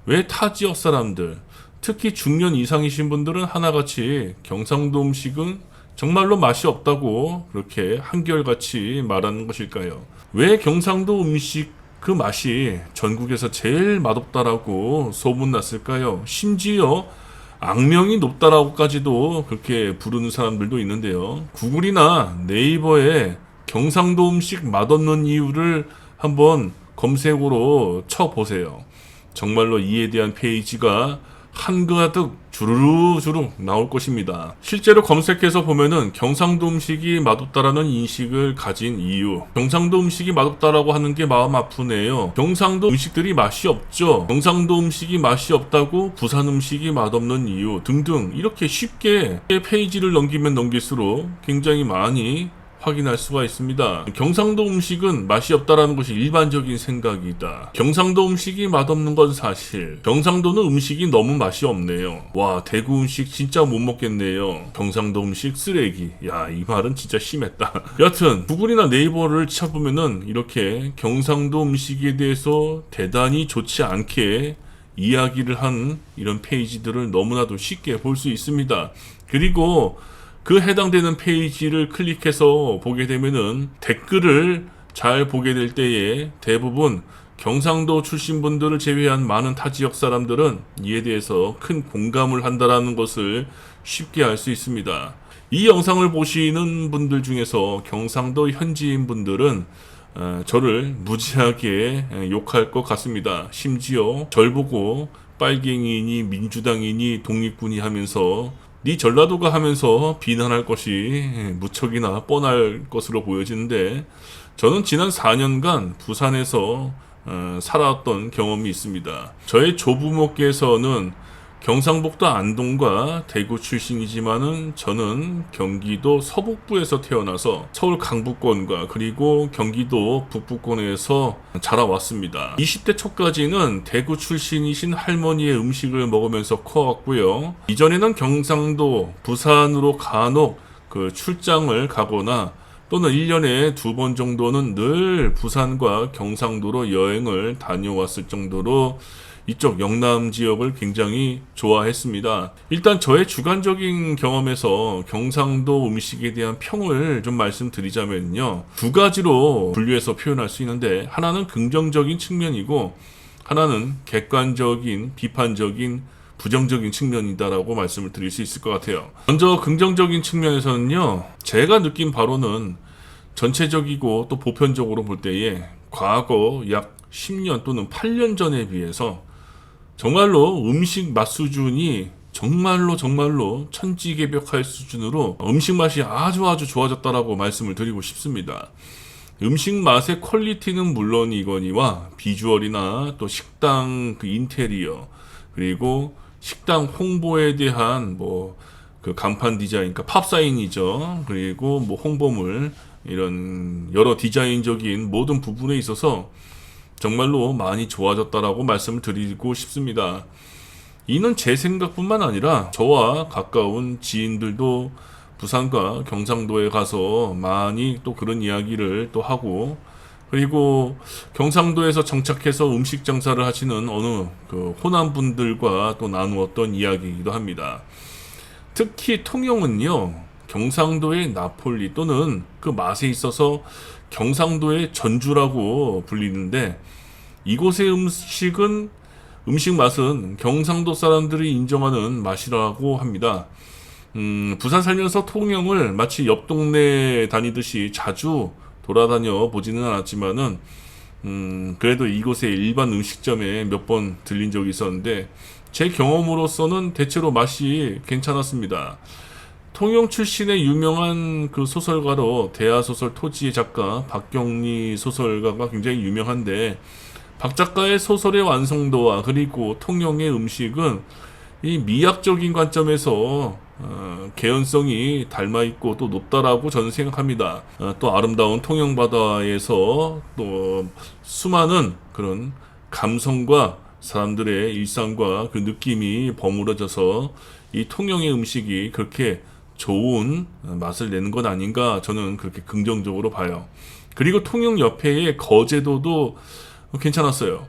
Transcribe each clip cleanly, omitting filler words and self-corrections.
왜 타 지역 사람들, 특히 중년 이상이신 분들은 하나같이 경상도 음식은 정말로 맛이 없다고 그렇게 한결같이 말하는 것일까요? 왜 경상도 음식 그 맛이 전국에서 제일 맛없다라고 소문났을까요? 심지어 악명이 높다라고까지도 그렇게 부르는 사람들도 있는데요. 구글이나 네이버에 경상도 음식 맛없는 이유를 한번 검색으로 쳐보세요. 정말로 이에 대한 페이지가 한가득 주르륵 나올 것입니다. 실제로 검색해서 보면은 경상도 음식이 맛없다라는 인식을 가진 이유, 경상도 음식이 맛없다라고 하는 게 마음 아프네요. 경상도 음식들이 맛이 없죠. 경상도 음식이 맛이 없다고 부산 음식이 맛없는 이유 등등 이렇게 쉽게 페이지를 넘기면 넘길수록 굉장히 많이 확인할 수가 있습니다. 경상도 음식은 맛이 없다라는 것이 일반적인 생각이다. 경상도 음식이 맛없는 건 사실. 경상도는 음식이 너무 맛이 없네요. 와, 대구 음식 진짜 못 먹겠네요. 경상도 음식 쓰레기. 야, 이 말은 진짜 심했다. 여튼 구글이나 네이버를 쳐보면은 이렇게 경상도 음식에 대해서 대단히 좋지 않게 이야기를 한 이런 페이지들을 너무나도 쉽게 볼 수 있습니다. 그리고 그 해당되는 페이지를 클릭해서 보게 되면은 댓글을 잘 보게 될 때에 대부분 경상도 출신 분들을 제외한 많은 타 지역 사람들은 이에 대해서 큰 공감을 한다라는 것을 쉽게 알 수 있습니다. 이 영상을 보시는 분들 중에서 경상도 현지인 분들은 저를 무지하게 욕할 것 같습니다. 심지어 절 보고 빨갱이니 민주당이니 독립군이 하면서 네 전라도가 하면서 비난할 것이 무척이나 뻔할 것으로 보여지는데, 저는 지난 4년간 부산에서 살아왔던 경험이 있습니다. 저의 조부모께서는 경상북도 안동과 대구 출신이지만은 저는 경기도 서북부에서 태어나서 서울 강북권과 그리고 경기도 북부권에서 자라왔습니다. 20대 초까지는 대구 출신이신 할머니의 음식을 먹으면서 커왔고요. 이전에는 경상도, 부산으로 간혹 출장을 가거나 또는 1년에 2번 정도는 늘 부산과 경상도로 여행을 다녀왔을 정도로 이쪽 영남 지역을 굉장히 좋아했습니다. 일단 저의 주관적인 경험에서 경상도 음식에 대한 평을 좀 말씀드리자면요, 두 가지로 분류해서 표현할 수 있는데, 하나는 긍정적인 측면이고 하나는 객관적인, 비판적인, 부정적인 측면이다라고 말씀을 드릴 수 있을 것 같아요. 먼저 긍정적인 측면에서는요, 제가 느낀 바로는 전체적이고 또 보편적으로 볼 때에 과거 약 10년 또는 8년 전에 비해서 정말로 음식 맛 수준이 정말로 천지개벽할 수준으로 음식 맛이 아주 좋아졌다라고 말씀을 드리고 싶습니다. 음식 맛의 퀄리티는 물론이거니와 비주얼이나 또 식당 인테리어, 그리고 식당 홍보에 대한 간판 디자인, 그러니까 팝사인이죠. 그리고 홍보물, 이런 여러 디자인적인 모든 부분에 있어서 정말로 많이 좋아졌다라고 말씀을 드리고 싶습니다. 이는 제 생각뿐만 아니라 저와 가까운 지인들도 부산과 경상도에 가서 많이 또 그런 이야기를 또 하고, 그리고 경상도에서 정착해서 음식 장사를 하시는 어느 호남 분들과 또 나누었던 이야기이기도 합니다. 특히 통영은요, 경상도의 나폴리 또는 그 맛에 있어서 경상도의 전주라고 불리는데, 이곳의 음식 맛은 경상도 사람들이 인정하는 맛이라고 합니다. 부산 살면서 통영을 마치 옆 동네 다니듯이 자주 돌아다녀 보지는 않았지만은 그래도 이곳의 일반 음식점에 몇 번 들린 적이 있었는데, 제 경험으로서는 대체로 맛이 괜찮았습니다. 통영 출신의 유명한 소설가로 대하소설 토지의 작가 박경리 소설가가 굉장히 유명한데, 박 작가의 소설의 완성도와 그리고 통영의 음식은 이 미학적인 관점에서 개연성이 닮아있고 또 높다라고 저는 생각합니다. 또 아름다운 통영 바다에서 또 수많은 그런 감성과 사람들의 일상과 그 느낌이 버무려져서 이 통영의 음식이 그렇게 좋은 맛을 내는 것 아닌가, 저는 그렇게 긍정적으로 봐요. 그리고 통영 옆에의 거제도도 괜찮았어요.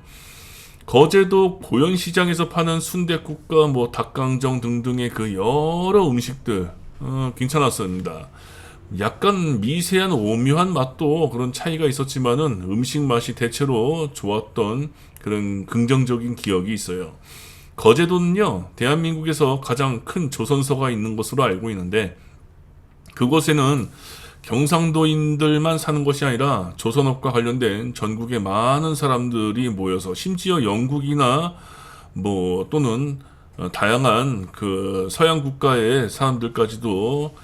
거제도 고현시장에서 파는 순댓국과 뭐 닭강정 등등의 그 여러 음식들 괜찮았습니다. 약간 미세한 오묘한 맛도 그런 차이가 있었지만은 음식 맛이 대체로 좋았던 그런 긍정적인 기억이 있어요. 거제도는요, 대한민국에서 가장 큰 조선소가 있는 곳으로 알고 있는데, 그곳에는 경상도인들만 사는 것이 아니라 조선업과 관련된 전국의 많은 사람들이 모여서, 심지어 영국이나 뭐 또는 다양한 그 서양 국가의 사람들까지도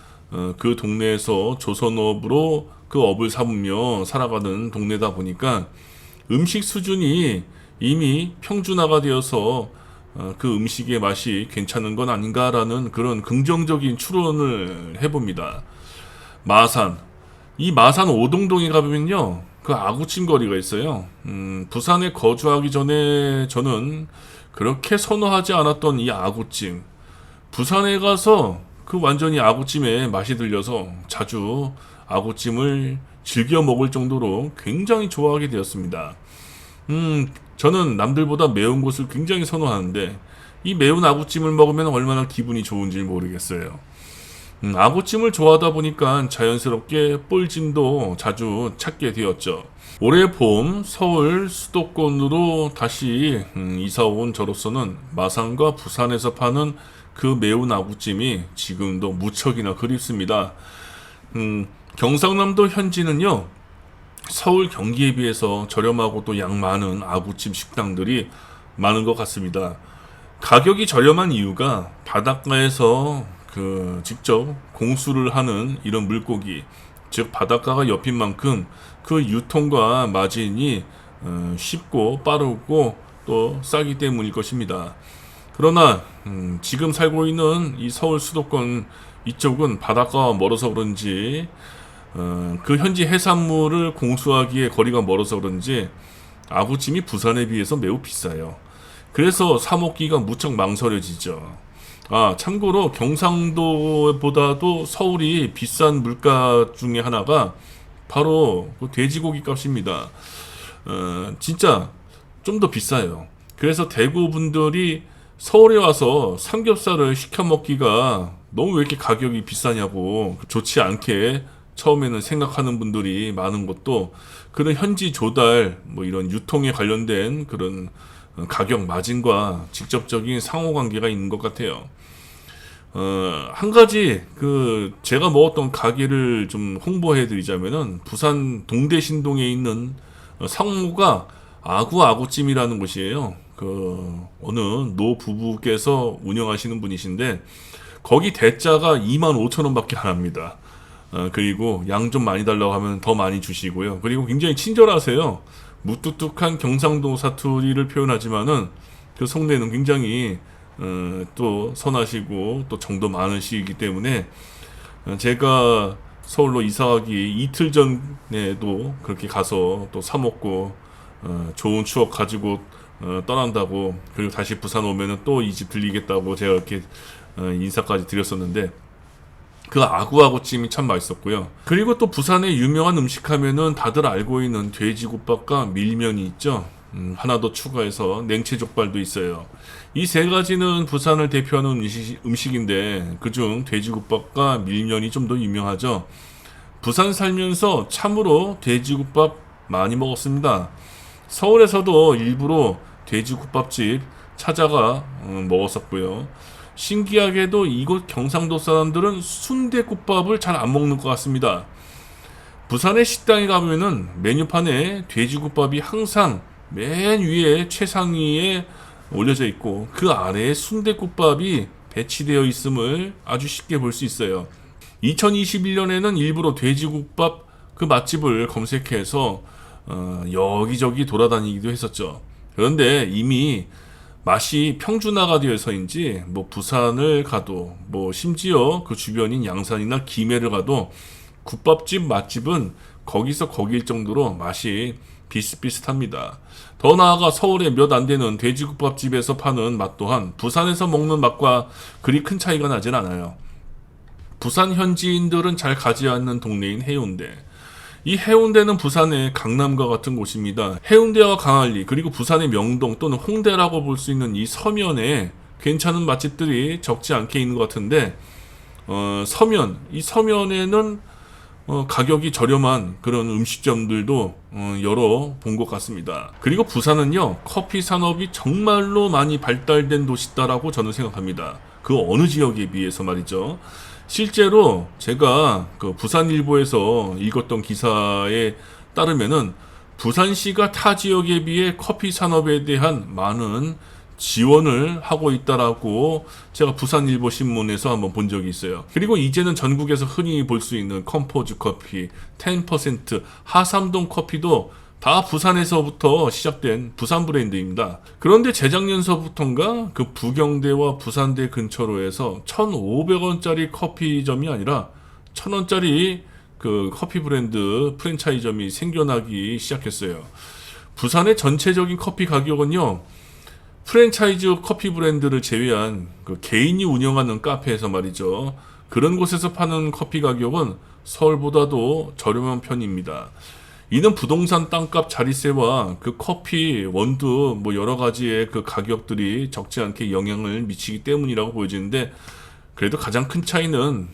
그 동네에서 조선업으로 그 업을 삼으며 살아가는 동네다 보니까 음식 수준이 이미 평준화가 되어서 그 음식의 맛이 괜찮은 건 아닌가라는 그런 긍정적인 추론을 해봅니다. 마산. 이 마산 오동동에 가보면요, 그 아구찜 거리가 있어요. 부산에 거주하기 전에 저는 그렇게 선호하지 않았던 이 아구찜. 부산에 가서 그 완전히 아구찜에 맛이 들려서 자주 아구찜을 즐겨 먹을 정도로 굉장히 좋아하게 되었습니다. 저는 남들보다 매운 것을 굉장히 선호하는데 이 매운 아구찜을 먹으면 얼마나 기분이 좋은지 모르겠어요. 아구찜을 좋아하다 보니까 자연스럽게 뻘찜도 자주 찾게 되었죠. 올해 봄 서울 수도권으로 다시 이사 온 저로서는 마산과 부산에서 파는 그 매운 아구찜이 지금도 무척이나 그립습니다. 경상남도 현지는요, 서울 경기에 비해서 저렴하고 또 양 많은 아구찜 식당들이 많은 것 같습니다. 가격이 저렴한 이유가 바닷가에서 그 직접 공수를 하는 이런 물고기, 즉 바닷가가 옆인 만큼 그 유통과 마진이 쉽고 빠르고 또 싸기 때문일 것입니다. 그러나 지금 살고 있는 이 서울 수도권 이쪽은 바닷가와 멀어서 그런지 그 현지 해산물을 공수하기에 거리가 멀어서 그런지 아구찜이 부산에 비해서 매우 비싸요. 그래서 사 먹기가 무척 망설여지죠. 참고로 경상도보다도 서울이 비싼 물가 중에 하나가 바로 그 돼지고기 값입니다. 진짜 좀 더 비싸요. 그래서 대구 분들이 서울에 와서 삼겹살을 시켜 먹기가 너무 왜 이렇게 가격이 비싸냐고 좋지 않게 처음에는 생각하는 분들이 많은 것도 그런 현지 조달 뭐 이런 유통에 관련된 그런 가격 마진과 직접적인 상호관계가 있는 것 같아요. 한 가지 그 제가 먹었던 가게를 좀 홍보해 드리자면은 부산 동대신동에 있는 상무가 아구찜이라는 곳이에요. 그 어느 노 부부께서 운영하시는 분이신데 거기 대짜가 25,000원밖에 안 합니다. 그리고 양 좀 많이 달라고 하면 더 많이 주시고요. 그리고 굉장히 친절하세요. 무뚝뚝한 경상도 사투리를 표현하지만은 그 속내는 굉장히 또 선하시고 또 정도 많으시기 때문에 제가 서울로 이사하기 이틀 전에도 그렇게 가서 또 사 먹고 좋은 추억 가지고 떠난다고, 그리고 다시 부산 오면은 또 이 집 들리겠다고 제가 이렇게 인사까지 드렸었는데 그 아구찜이 참 맛있었고요. 그리고 또 부산의 유명한 음식 하면은 다들 알고 있는 돼지국밥과 밀면이 있죠. 하나 더 추가해서 냉채족발도 있어요. 이 세 가지는 부산을 대표하는 음식인데 그중 돼지국밥과 밀면이 좀 더 유명하죠. 부산 살면서 참으로 돼지국밥 많이 먹었습니다. 서울에서도 일부러 돼지국밥집 찾아가 먹었었고요. 신기하게도 이곳 경상도 사람들은 순댓국밥을 잘 안 먹는 것 같습니다. 부산의 식당에 가면은 메뉴판에 돼지국밥이 항상 맨 위에 최상위에 올려져 있고 그 아래에 순댓국밥이 배치되어 있음을 아주 쉽게 볼 수 있어요. 2021년에는 일부러 돼지국밥 그 맛집을 검색해서 여기저기 돌아다니기도 했었죠. 그런데 이미 맛이 평준화가 되어서인지 뭐 부산을 가도 뭐 심지어 그 주변인 양산이나 김해를 가도 국밥집 맛집은 거기서 거길 정도로 맛이 비슷비슷합니다. 더 나아가 서울에 몇 안 되는 돼지국밥집에서 파는 맛 또한 부산에서 먹는 맛과 그리 큰 차이가 나진 않아요. 부산 현지인들은 잘 가지 않는 동네인 해운대. 이 해운대는 부산의 강남과 같은 곳입니다. 해운대와 강안리 그리고 부산의 명동 또는 홍대라고 볼 수 있는 이 서면에 괜찮은 맛집들이 적지 않게 있는 것 같은데 이 서면에는 가격이 저렴한 그런 음식점들도 여러 본 것 같습니다. 그리고 부산은요, 커피 산업이 정말로 많이 발달된 도시다라고 저는 생각합니다. 그 어느 지역에 비해서 말이죠. 실제로 제가 그 부산일보에서 읽었던 기사에 따르면은 부산시가 타 지역에 비해 커피 산업에 대한 많은 지원을 하고 있다라고 제가 부산일보 신문에서 한번 본 적이 있어요. 그리고 이제는 전국에서 흔히 볼 수 있는 컴포즈 커피, 10%, 하삼동 커피도 다 부산에서부터 시작된 부산 브랜드입니다. 그런데 재작년서부터인가 그 부경대와 부산대 근처로 해서 1,500원짜리 커피점이 아니라 1,000원짜리 그 커피 브랜드 프랜차이점이 생겨나기 시작했어요. 부산의 전체적인 커피 가격은요, 프랜차이즈 커피 브랜드를 제외한 그 개인이 운영하는 카페에서 말이죠. 그런 곳에서 파는 커피 가격은 서울보다도 저렴한 편입니다. 이는 부동산 땅값 자리세와 그 커피 원두 뭐 여러 가지의 그 가격들이 적지 않게 영향을 미치기 때문이라고 보여지는데, 그래도 가장 큰 차이는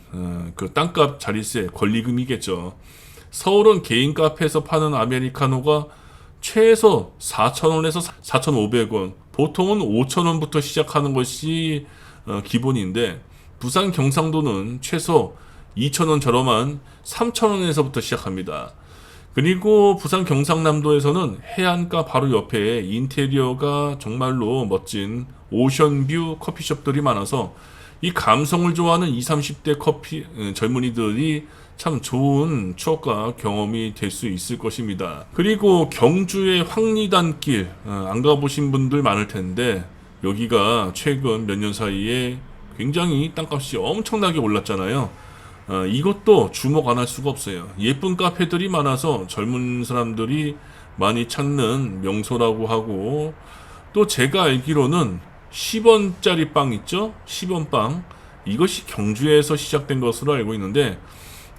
그 땅값 자리세 권리금이겠죠. 서울은 개인 카페에서 파는 아메리카노가 최소 4,000원에서 4,500원, 보통은 5,000원부터 시작하는 것이 기본인데, 부산 경상도는 최소 2,000원 저렴한 3,000원에서부터 시작합니다. 그리고 부산 경상남도에서는 해안가 바로 옆에 인테리어가 정말로 멋진 오션뷰 커피숍들이 많아서 이 감성을 좋아하는 20, 30대 커피 젊은이들이 참 좋은 추억과 경험이 될 수 있을 것입니다. 그리고 경주의 황리단길 안 가보신 분들 많을 텐데, 여기가 최근 몇 년 사이에 굉장히 땅값이 엄청나게 올랐잖아요. 이것도 주목 안 할 수가 없어요. 예쁜 카페들이 많아서 젊은 사람들이 많이 찾는 명소라고 하고, 또 제가 알기로는 10원짜리 빵 있죠? 10원 빵. 이것이 경주에서 시작된 것으로 알고 있는데,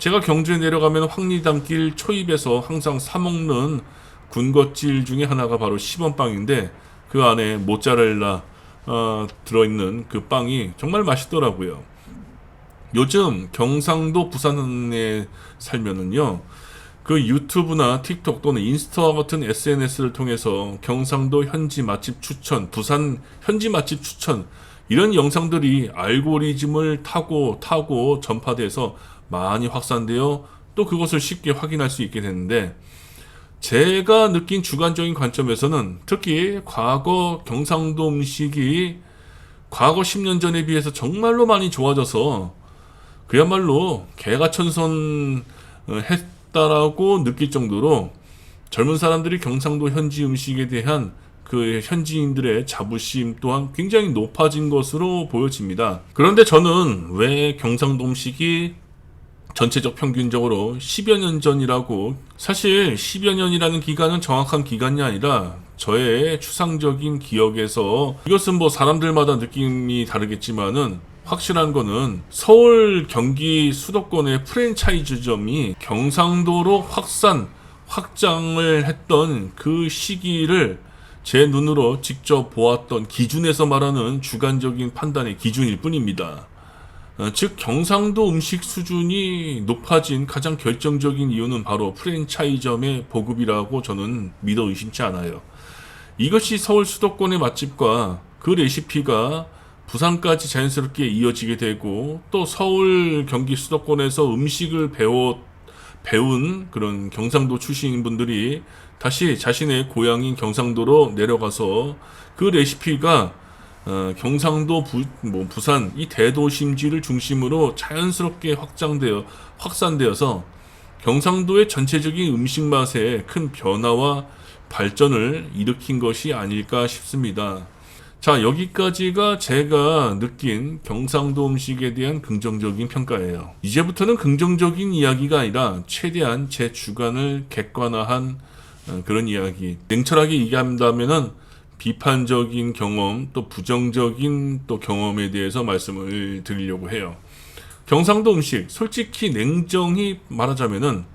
제가 경주에 내려가면 황리단길 초입에서 항상 사먹는 군것질 중에 하나가 바로 10원 빵인데, 그 안에 모짜렐라 들어있는 그 빵이 정말 맛있더라고요. 요즘 경상도 부산에 살면은요, 그 유튜브나 틱톡 또는 인스타와 같은 SNS를 통해서 경상도 현지 맛집 추천, 부산 현지 맛집 추천, 이런 영상들이 알고리즘을 타고 전파돼서 많이 확산되어 또 그것을 쉽게 확인할 수 있게 됐는데, 제가 느낀 주관적인 관점에서는 특히 과거 경상도 음식이 과거 10년 전에 비해서 정말로 많이 좋아져서 그야말로 개가천선 했다라고 느낄 정도로 젊은 사람들이 경상도 현지 음식에 대한 그 현지인들의 자부심 또한 굉장히 높아진 것으로 보여집니다. 그런데 저는 왜 경상도 음식이 전체적 평균적으로 10여 년 전이라고, 사실 10여 년이라는 기간은 정확한 기간이 아니라 저의 추상적인 기억에서, 이것은 뭐 사람들마다 느낌이 다르겠지만은 확실한 거는 서울 경기 수도권의 프랜차이즈점이 경상도로 확장을 했던 그 시기를 제 눈으로 직접 보았던 기준에서 말하는 주관적인 판단의 기준일 뿐입니다. 즉 경상도 음식 수준이 높아진 가장 결정적인 이유는 바로 프랜차이점의 보급이라고 저는 믿어 의심치 않아요. 이것이 서울 수도권의 맛집과 그 레시피가 부산까지 자연스럽게 이어지게 되고, 또 서울 경기 수도권에서 음식을 배운 그런 경상도 출신인 분들이 다시 자신의 고향인 경상도로 내려가서 그 레시피가 경상도, 부산 이 대도심지를 중심으로 자연스럽게 확산되어서 경상도의 전체적인 음식 맛에 큰 변화와 발전을 일으킨 것이 아닐까 싶습니다. 자, 여기까지가 제가 느낀 경상도 음식에 대한 긍정적인 평가예요. 이제부터는 긍정적인 이야기가 아니라 최대한 제 주관을 객관화한 그런 이야기. 냉철하게 얘기한다면은 비판적인 경험, 또 부정적인 또 경험에 대해서 말씀을 드리려고 해요. 경상도 음식, 솔직히 냉정히 말하자면은